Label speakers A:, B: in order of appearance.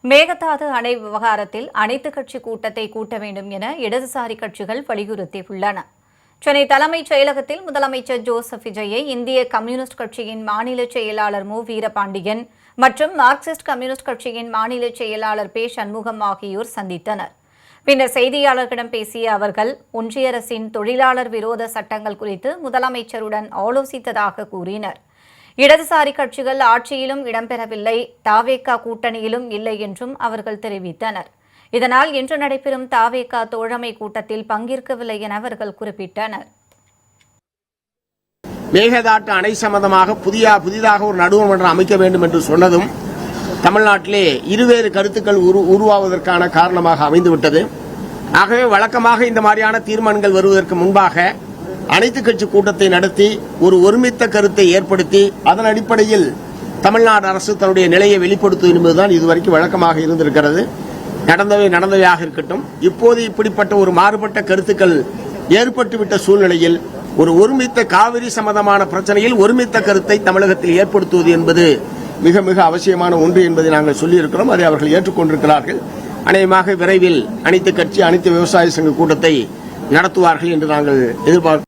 A: மேகதாது அணை விவகாரத்தில் அனைத்துக் கட்சி கூட்டத்தை கூட்ட வேண்டும் என இடதுசாரி கட்சிகள் வலியுறுத்தியுள்ளன. சென்னை தலைமைச் செயலகத்தில் முதலமைச்சர் ஜோசப் விஜயை இந்திய கம்யூனிஸ்ட் கட்சியின் மாநில செயலாளர் மு. வீரபாண்டியன் மற்றும் மார்க்சிஸ்ட் கம்யூனிஸ்ட் கட்சியின் மாநில செயலாளர் பே. சண்முகம் ஆகியோர் சந்தித்தனர். பின்னர் செய்தியாளர்களிடம் பேசிய அவர்கள், ஒன்றிய அரசின் தொழிலாளர் விரோத சட்டங்கள் குறித்து முதலமைச்சருடன் ஆலோசித்ததாக கூறினர். இடதுசாரி கட்சிகள் ஆட்சியிலும் இடம்பெறவில்லை, தாவேகா கூட்டணியிலும் இல்லை என்றும் அவர்கள் தெரிவித்தனர். இதனால் இன்று நடைபெறும் தாவேகா தோழமை கூட்டத்தில் பங்கேற்கவில்லை என அவர்கள் குறிப்பிட்டனர்.
B: மேகதாட்டு அணை சம்பந்தமாக புதிதாக ஒரு நடுவர்மன்றம் அமைக்க வேண்டும் என்று சொன்னதும் தமிழ்நாட்டிலே இருவேறு கருத்துக்கள் உருவாவதற்கான காரணமாக அமைந்துவிட்டது. ஆகவே வழக்கமாக இந்த மாதிரியான தீர்மானங்கள் வருவதற்கு முன்பாக அனைத்து கட்சி கூட்டத்தை நடத்தி ஒரு ஒருமித்த கருத்தை ஏற்படுத்தி அதன் அடிப்படையில் தமிழ்நாடு அரசு தன்னுடைய நிலையை வெளிப்படுத்தும் என்பதுதான் இதுவரைக்கும் வழக்கமாக இருந்திருக்கிறது. நடந்தவையாக இருக்கட்டும். இப்போது இப்படிப்பட்ட ஒரு மாறுபட்ட கருத்துக்கள் ஏற்பட்டுவிட்ட சூழ்நிலையில் ஒரு ஒருமித்த காவிரி சம்பந்தமான பிரச்சனையில் ஒருமித்த கருத்தை தமிழகத்தில் ஏற்படுத்துவது என்பது மிக மிக அவசியமான ஒன்று என்பதை நாங்கள் சொல்லியிருக்கிறோம். அதை அவர்கள் ஏற்றுக்கொண்டிருக்கிறார்கள். அநேகமாக விரைவில் அனைத்து கட்சி அனைத்து விவசாய சங்க கூட்டத்தை நடத்துவார்கள் என்று நாங்கள் எதிர்பார்க்கிறோம்.